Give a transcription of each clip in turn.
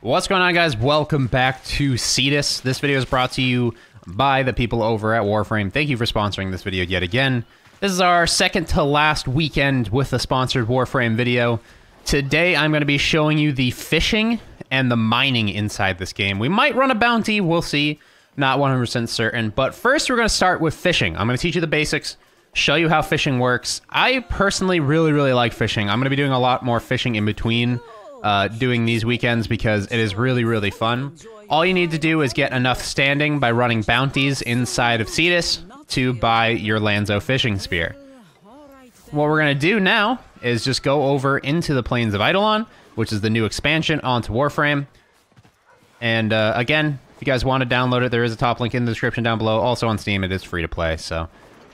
What's going on, guys? Welcome back to Cetus. This video is brought to you by the people over at Warframe. Thank you for sponsoring this video yet again. This is our second to last weekend with a sponsored Warframe video. Today I'm going to be showing you the fishing and the mining inside this game. We might run a bounty, we'll see. Not 100% certain, but first we're going to start with fishing. I'm going to teach you the basics, show you how fishing works. I personally really like fishing. I'm going to be doing a lot more fishing in between doing these weekends because it is really fun. All you need to do is get enough standing by running bounties inside of Cetus to buy your Lanzo fishing spear. What we're going to do now is just go over into the plains of Eidolon, which is the new expansion onto Warframe. And again, if you guys want to download it, there is a top link in the description down below. Also on Steam, it is free to play, so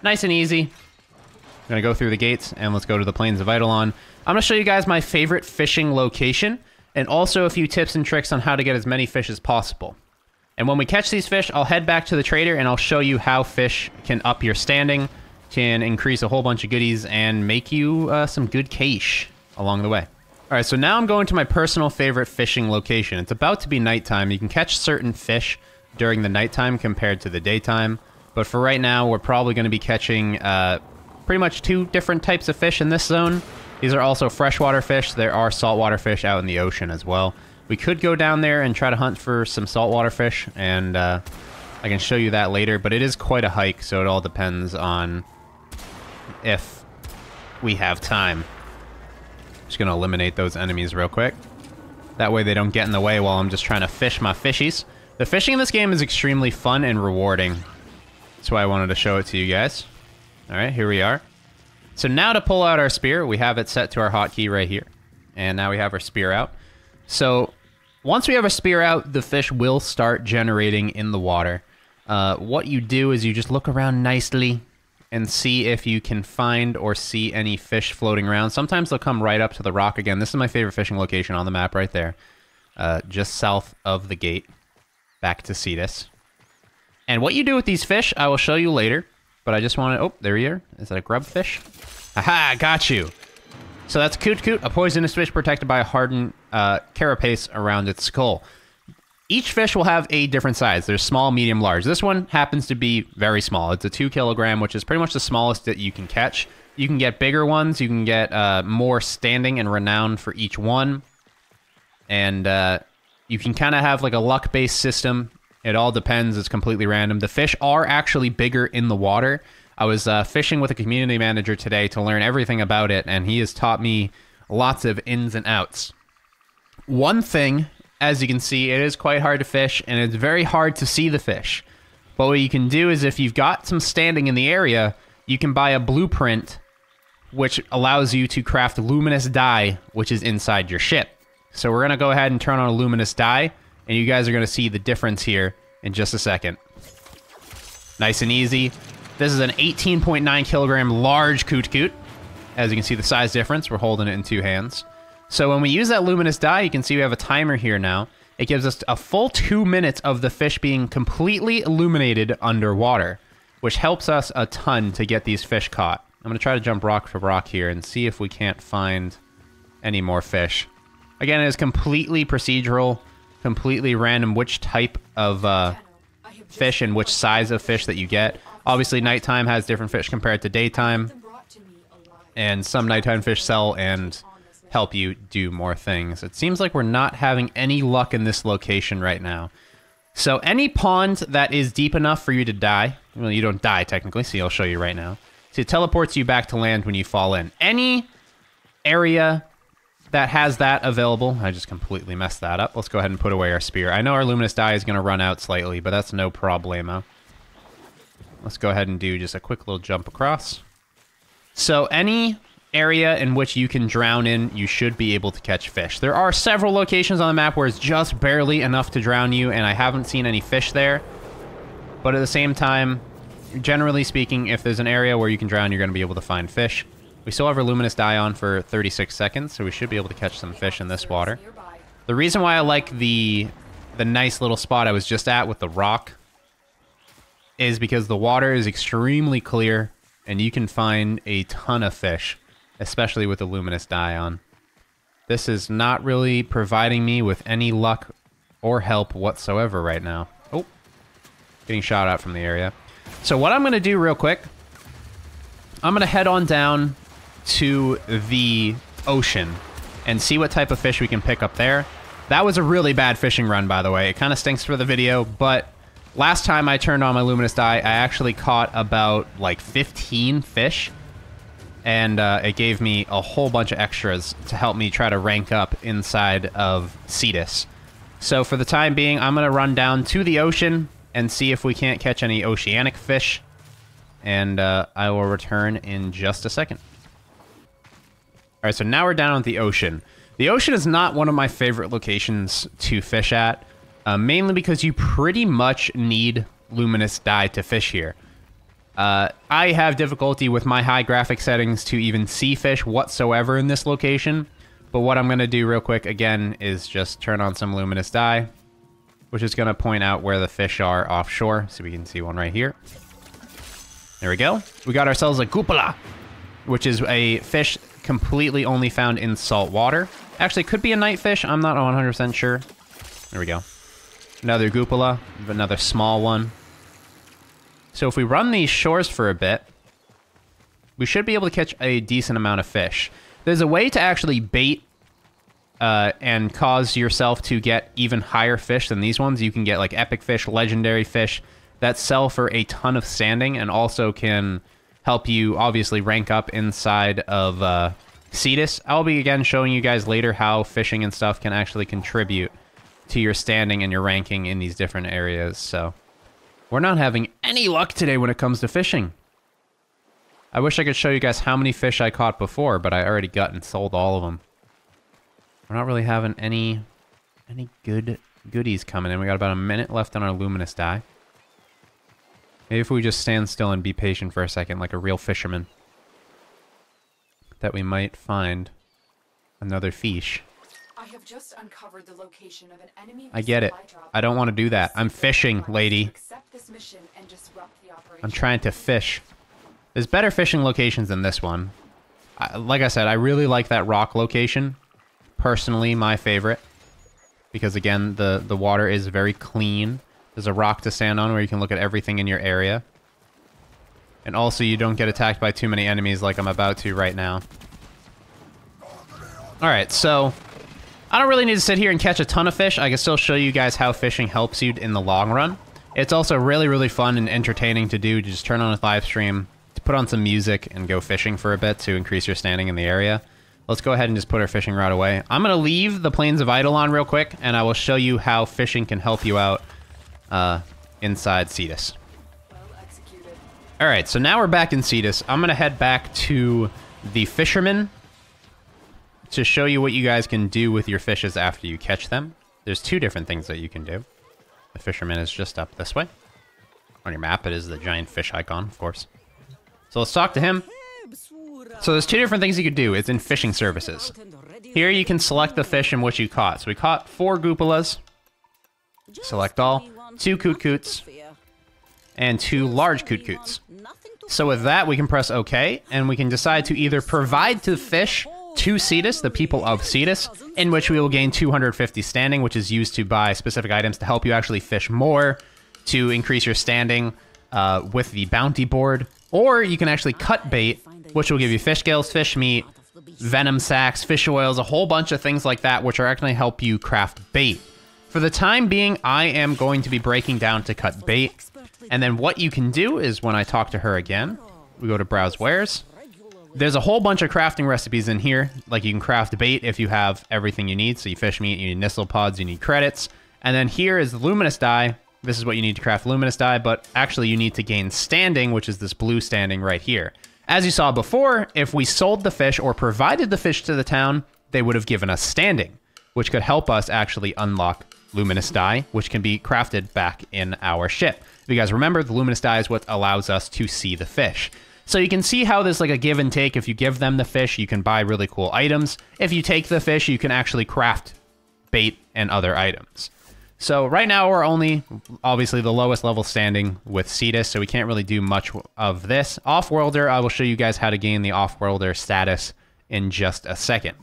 nice and easy. I'm going to go through the gates, and let's go to the plains of Eidolon. I'm going to show you guys my favorite fishing location, and also a few tips and tricks on how to get as many fish as possible. And when we catch these fish, I'll head back to the trader, and I'll show you how fish can up your standing, can increase a whole bunch of goodies, and make you some good cash along the way. All right, so now I'm going to my personal favorite fishing location. It's about to be nighttime. You can catch certain fish during the nighttime compared to the daytime, but for right now, we're probably going to be catching pretty much two different types of fish in this zone. These are also freshwater fish. There are saltwater fish out in the ocean as well. We could go down there and try to hunt for some saltwater fish, and I can show you that later, but it is quite a hike, so it all depends on if we have time. Just going to eliminate those enemies real quick. That way they don't get in the way while I'm just trying to fish my fishies. The fishing in this game is extremely fun and rewarding. That's why I wanted to show it to you guys. Alright, here we are. So now to pull out our spear, we have it set to our hotkey right here. And now we have our spear out. So once we have our spear out, the fish will start generating in the water. What you do is you just look around nicely and see if you can find or see any fish floating around. Sometimes they'll come right up to the rock again. This is my favorite fishing location on the map right there. Just south of the gate. Back to Cetus. And what you do with these fish, I will show you later. But I just want to... Oh, there you are. Is that a grub fish? Aha, got you. So that's Coot Coot, a poisonous fish protected by a hardened carapace around its skull. Each fish will have a different size. There's small, medium, large. This one happens to be very small. It's a 2 kilogram, which is pretty much the smallest that you can catch. You can get bigger ones. You can get more standing and renown for each one. And you can kind of have like a luck-based system. It all depends. It's completely random. The fish are actually bigger in the water. I was fishing with a community manager today to learn everything about it, and he has taught me lots of ins and outs. One thing, as you can see, it is quite hard to fish, and it's very hard to see the fish. But what you can do is if you've got some standing in the area, you can buy a blueprint, which allows you to craft luminous dye, which is inside your ship. So we're going to go ahead and turn on a luminous dye, and you guys are going to see the difference here in just a second. Nice and easy. This is an 18.9 kilogram large Coot Coot. As you can see the size difference, we're holding it in 2 hands. So when we use that luminous dye, you can see we have a timer here now. It gives us a full 2 minutes of the fish being completely illuminated underwater, which helps us a ton to get these fish caught. I'm going to try to jump rock for rock here and see if we can't find any more fish. Again, it is completely procedural. Completely random which type of fish and which size of fish that you get. Obviously, nighttime has different fish compared to daytime. And some nighttime fish sell and help you do more things. It seems like we're not having any luck in this location right now. So any pond that is deep enough for you to die, well, you don't die technically, see, I'll show you right now. So it teleports you back to land when you fall in. Any area that has that available. I just completely messed that up. Let's go ahead and put away our spear. I know our luminous dye is going to run out slightly, but that's no problemo. Let's go ahead and do just a quick little jump across. So any area in which you can drown in, you should be able to catch fish. There are several locations on the map where it's just barely enough to drown you, and I haven't seen any fish there. But at the same time, generally speaking, if there's an area where you can drown, you're going to be able to find fish. We still have our luminous dye on for 36 seconds, so we should be able to catch some fish in this water. The reason why I like the nice little spot I was just at with the rock is because the water is extremely clear, and you can find a ton of fish, especially with the luminous dye on. This is not really providing me with any luck or help whatsoever right now. Oh, getting shot at from the area. So what I'm going to do real quick, I'm going to head on down to the ocean and see what type of fish we can pick up there. That was a really bad fishing run, by the way. It kind of stinks for the video, but last time I turned on my luminous dye, I actually caught about like 15 fish, and it gave me a whole bunch of extras to help me try to rank up inside of Cetus. So for the time being, I'm going to run down to the ocean and see if we can't catch any oceanic fish, and I will return in just a second. All right, so now we're down at the ocean. The ocean is not one of my favorite locations to fish at, mainly because you pretty much need luminous dye to fish here. I have difficulty with my high graphic settings to even see fish whatsoever in this location, but what I'm going to do real quick, again, is just turn on some luminous dye, which is going to point out where the fish are offshore, so we can see one right here. There we go. We got ourselves a cupola, which is a fish completely only found in salt water. Actually, it could be a night fish. I'm not 100% sure. There we go. Another cupola, another small one. So if we run these shores for a bit, we should be able to catch a decent amount of fish. There's a way to actually bait and cause yourself to get even higher fish than these ones. You can get like epic fish, legendary fish that sell for a ton of standing and also can help you obviously rank up inside of Cetus. I'll be again showing you guys later how fishing and stuff can actually contribute to your standing and your ranking in these different areas. So we're not having any luck today when it comes to fishing. I wish I could show you guys how many fish I caught before, but I already got and sold all of them. We're not really having any goodies coming in. We got about a minute left on our luminous dye. Maybe if we just stand still and be patient for a second, like a real fisherman, that we might find another fish. I have just uncovered the location of an enemy. I get it. I don't want to do that. I'm fishing, lady. I'm trying to fish. There's better fishing locations than this one. Like I said, I really like that rock location. Personally, my favorite. Because again, the water is very clean. There's a rock to stand on where you can look at everything in your area. And also, you don't get attacked by too many enemies like I'm about to right now. Alright, so I don't really need to sit here and catch a ton of fish. I can still show you guys how fishing helps you in the long run. It's also really, really fun and entertaining to do. Just turn on a live stream, to put on some music, and go fishing for a bit to increase your standing in the area. Let's go ahead and just put our fishing rod away. I'm going to leave the plains of Eidolon real quick, and I will show you how fishing can help you out inside Cetus. Alright, so now we're back in Cetus. I'm going to head back to the fisherman to show you what you guys can do with your fishes after you catch them. There's two different things that you can do. The fisherman is just up this way. On your map, it is the giant fish icon, of course. So let's talk to him. So there's two different things you could do. It's in fishing services. Here you can select the fish and what you caught. So we caught 4 cupolas. Select all. 2 coot-coots. And 2 large coot-coots. So with that, we can press OK, and we can decide to either provide to the fish to Cetus, the people of Cetus, in which we will gain 250 standing, which is used to buy specific items to help you actually fish more, to increase your standing with the bounty board. Or you can actually cut bait, which will give you fish scales, fish meat, venom sacks, fish oils, a whole bunch of things like that, which are actually help you craft bait. For the time being, I am going to be breaking down to cut bait. And then what you can do is when I talk to her again, we go to Browse Wares. There's a whole bunch of crafting recipes in here. Like you can craft bait if you have everything you need. So you fish meat, you need Nissel pods, you need credits. And then here is the luminous dye. This is what you need to craft luminous dye, but actually you need to gain standing, which is this blue standing right here. As you saw before, if we sold the fish or provided the fish to the town, they would have given us standing, which could help us actually unlock luminous dye, which can be crafted back in our ship. If you guys remember, the luminous dye is what allows us to see the fish. So you can see how there's like a give and take. If you give them the fish, you can buy really cool items. If you take the fish, you can actually craft bait and other items. So right now we're only, obviously, the lowest level standing with Cetus, so we can't really do much of this. Off-worlder, I will show you guys how to gain the off-worlder status in just a second.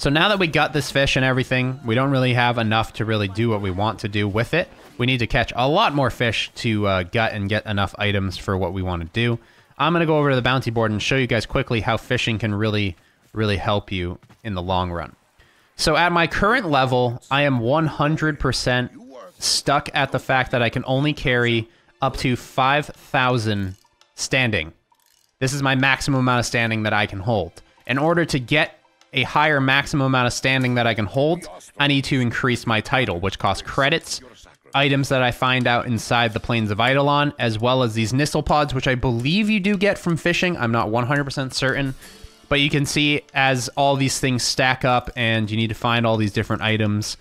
So now that we got this fish and everything, we don't really have enough to really do what we want to do with it. We need to catch a lot more fish to gut and get enough items for what we want to do. I'm going to go over to the bounty board and show you guys quickly how fishing can really help you in the long run. So at my current level, I am 100% stuck at the fact that I can only carry up to 5,000 standing. This is my maximum amount of standing that I can hold. In order to get a higher maximum amount of standing that I can hold, I need to increase my title, which costs credits, items that I find out inside the plains of Eidolon, as well as these Nissel pods, which I believe you do get from fishing. I'm not 100% certain, but you can see as all these things stack up and you need to find all these different items,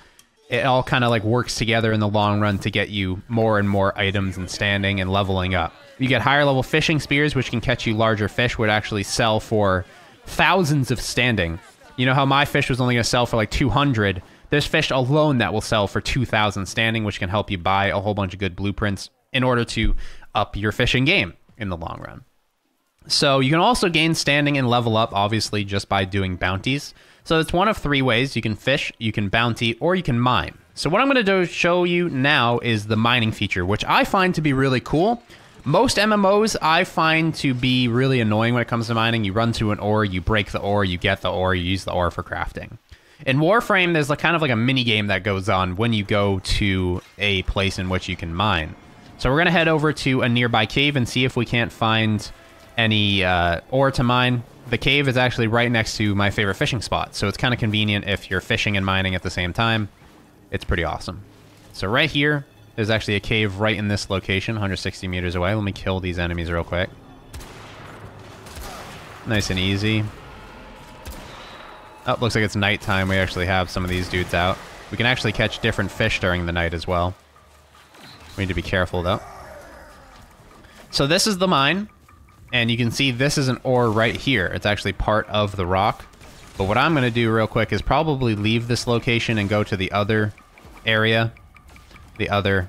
it all kind of like works together in the long run to get you more and more items and standing and leveling up. You get higher level fishing spears, which can catch you larger fish, would actually sell for thousands of standing. You know how my fish was only going to sell for like 200? There's fish alone that will sell for 2,000 standing, which can help you buy a whole bunch of good blueprints in order to up your fishing game in the long run. So you can also gain standing and level up, obviously, just by doing bounties. So it's one of 3 ways. You can fish, you can bounty, or you can mine. So what I'm going to show you now is the mining feature, which I find to be really cool. Most MMOs I find to be really annoying when it comes to mining. You run to an ore, you break the ore, you get the ore, you use the ore for crafting. In Warframe, there's kind of like a mini game that goes on when you go to a place in which you can mine. So we're going to head over to a nearby cave and see if we can't find any ore to mine. The cave is actually right next to my favorite fishing spot, so it's kind of convenient if you're fishing and mining at the same time. It's pretty awesome. So right here, there's actually a cave right in this location, 160 meters away. Let me kill these enemies real quick. Nice and easy. Oh, looks like it's nighttime. We actually have some of these dudes out. We can actually catch different fish during the night as well. We need to be careful, though. So this is the mine. And you can see this is an ore right here. It's actually part of the rock. But what I'm going to do real quick is probably leave this location and go to the other area. The other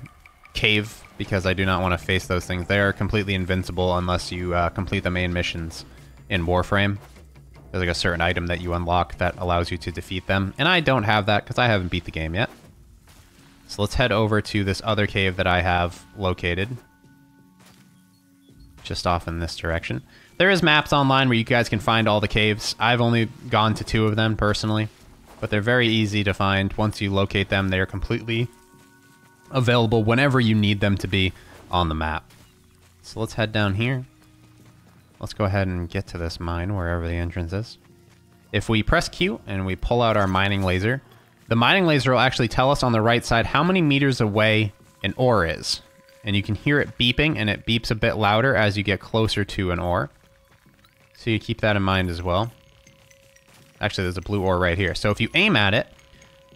cave, because I do not want to face those things. They are completely invincible unless you complete the main missions in Warframe. There's like a certain item that you unlock that allows you to defeat them. And I don't have that because I haven't beat the game yet. So let's head over to this other cave that I have located. Just off in this direction. There is maps online where you guys can find all the caves. I've only gone to 2 of them personally. But they're very easy to find. Once you locate them, they are completely available whenever you need them to be on the map. So let's head down here. Let's go ahead and get to this mine, wherever the entrance is. If we press Q and we pull out our mining laser, the mining laser will actually tell us on the right side how many meters away an ore is. And you can hear it beeping, and it beeps a bit louder as you get closer to an ore. So you keep that in mind as well. Actually, there's a blue ore right here. So if you aim at it,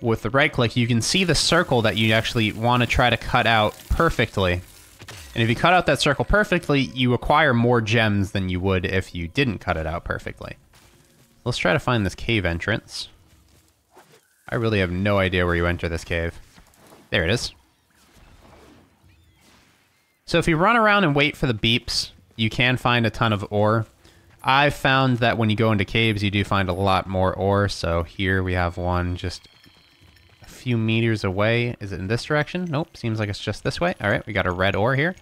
with the right click, you can see the circle that you actually want to try to cut out perfectly. And if you cut out that circle perfectly, you acquire more gems than you would if you didn't cut it out perfectly. Let's try to find this cave entrance. I really have no idea where you enter this cave. There it is. So if you run around and wait for the beeps, you can find a ton of ore. I've found that when you go into caves, you do find a lot more ore. So here we have one just a few meters away. Is it in this direction? Nope, seems like it's just this way. All right, we got a red ore here.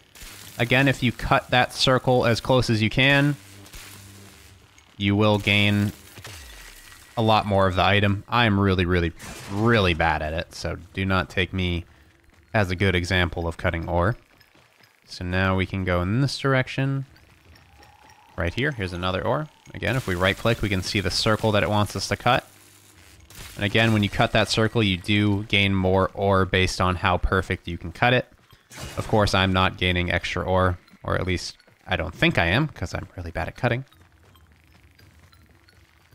Again, if you cut that circle as close as you can, you will gain a lot more of the item. I am really, really, really bad at it, so do not take me as a good example of cutting ore. So now we can go in this direction. Right here, here's another ore. Again, if we right-click, we can see the circle that it wants us to cut. And again, when you cut that circle, you do gain more ore based on how perfect you can cut it. Of course, I'm not gaining extra ore, or at least I don't think I am, because I'm really bad at cutting.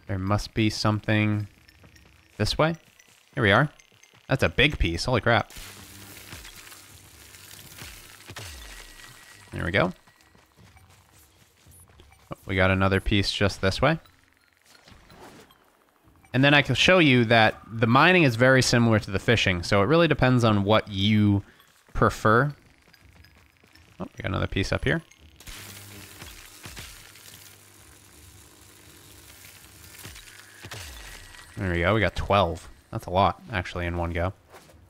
There must be something this way. Here we are. That's a big piece. Holy crap. There we go. Oh, we got another piece just this way. And then I can show you that the mining is very similar to the fishing, so it really depends on what you prefer. Oh, we got another piece up here. There we go. We got 12. That's a lot, actually, in one go.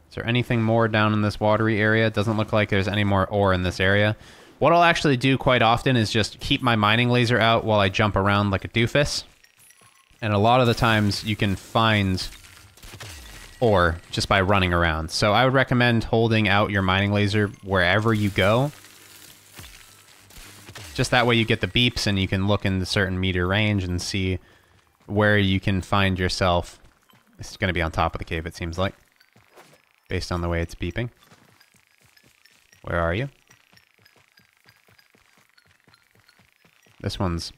Is there anything more down in this watery area? It doesn't look like there's any more ore in this area. What I'll actually do quite often is just keep my mining laser out while I jump around like a doofus. And a lot of the times you can find ore just by running around. So I would recommend holding out your mining laser wherever you go. Just that way you get the beeps and you can look in the certain meter range and see where you can find yourself. It's going to be on top of the cave, it seems like, based on the way it's beeping. Where are you? This one's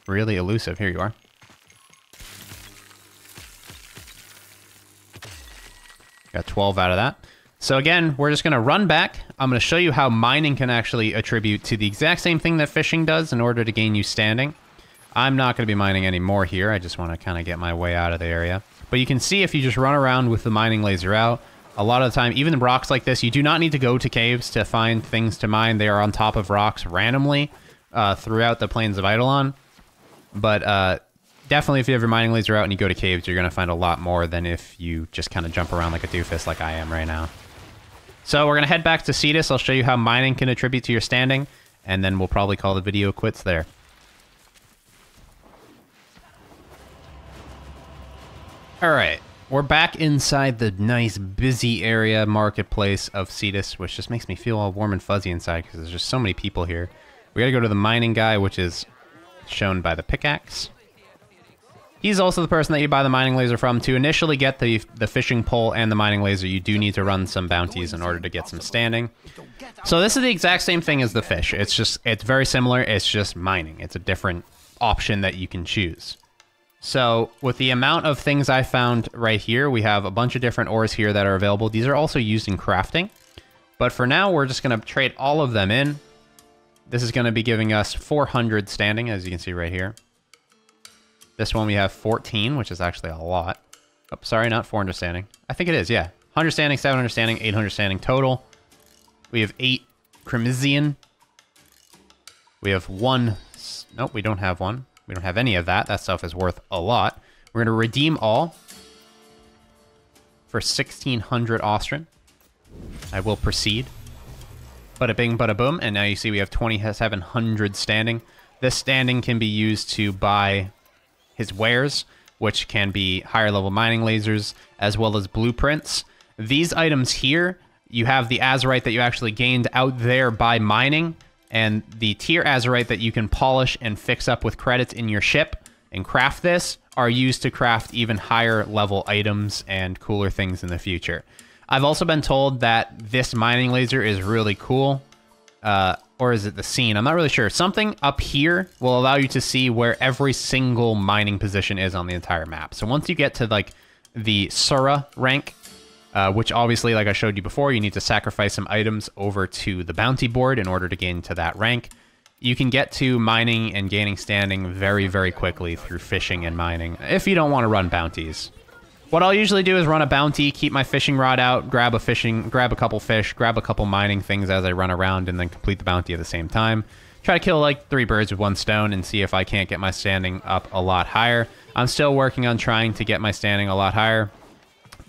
really elusive. Here you are. Got 12 out of that. So again, we're just going to run back. I'm going to show you how mining can actually attribute to the exact same thing that fishing does in order to gain you standing. I'm not going to be mining any more here. I just want to kind of get my way out of the area. But you can see if you just run around with the mining laser out, a lot of the time, even rocks like this, you do not need to go to caves to find things to mine. They are on top of rocks randomly throughout the plains of Eidolon. But definitely if you have your mining laser out and you go to caves, you're going to find a lot more than if you just kind of jump around like a doofus like I am right now. So we're going to head back to Cetus. I'll show you how mining can attribute to your standing, and then we'll probably call the video quits there. Alright, we're back inside the nice, busy area marketplace of Cetus, which just makes me feel all warm and fuzzy inside because there's just so many people here. We gotta go to the mining guy, which is shown by the pickaxe. He's also the person that you buy the mining laser from. To initially get the fishing pole and the mining laser, you do need to run some bounties in order to get some standing. So this is the exact same thing as the fish. It's very similar. It's just mining. It's a different option that you can choose. So with the amount of things I found right here, we have a bunch of different ores here that are available. These are also used in crafting. But for now, we're just going to trade all of them in. This is going to be giving us 400 standing, as you can see right here. This one we have 14, which is actually a lot. Oh, sorry, not 400 standing. I think it is, yeah. 100 standing, 700 standing, 800 standing total. We have 8 Crimisian. We have 1... Nope, we don't have one. We don't have any of that. That stuff is worth a lot. We're going to redeem all for 1,600 Austrian. I will proceed. Bada bing, bada boom. And now you see we have 2,700 standing. This standing can be used to buy his wares, which can be higher level mining lasers, as well as blueprints. These items here, you have the azurite that you actually gained out there by mining, and the tier azurite that you can polish and fix up with credits in your ship and craft this are used to craft even higher level items and cooler things in the future. I've also been told that this mining laser is really cool. Or is it the scene? I'm not really sure. Something up here will allow you to see where every single mining position is on the entire map. So once you get to like the Sura rank, which obviously, like I showed you before, you need to sacrifice some items over to the bounty board in order to gain to that rank. You can get to mining and gaining standing very, very quickly through fishing and mining if you don't want to run bounties. What I'll usually do is run a bounty, keep my fishing rod out, grab a couple fish, grab a couple mining things as I run around, and then complete the bounty at the same time. Try to kill like 3 birds with 1 stone and see if I can't get my standing up a lot higher. I'm still working on trying to get my standing a lot higher.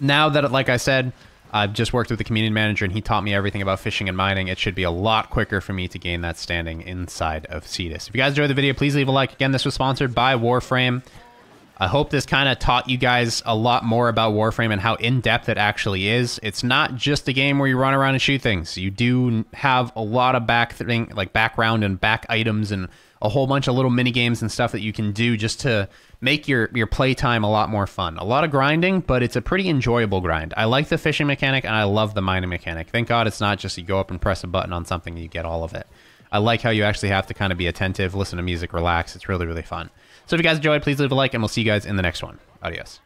Now that, like I said, I've just worked with the community manager and he taught me everything about fishing and mining, it should be a lot quicker for me to gain that standing inside of Cetus. If you guys enjoyed the video, please leave a like. Again, this was sponsored by Warframe. I hope this kind of taught you guys a lot more about Warframe and how in-depth it actually is. It's not just a game where you run around and shoot things. You do have a lot of background and back items and a whole bunch of little mini games and stuff that you can do just to make your playtime a lot more fun. A lot of grinding, but it's a pretty enjoyable grind. I like the fishing mechanic and I love the mining mechanic. Thank God it's not just you go up and press a button on something and you get all of it. I like how you actually have to kind of be attentive, listen to music, relax. It's really, really fun. So if you guys enjoyed, please leave a like, and we'll see you guys in the next one. Adios.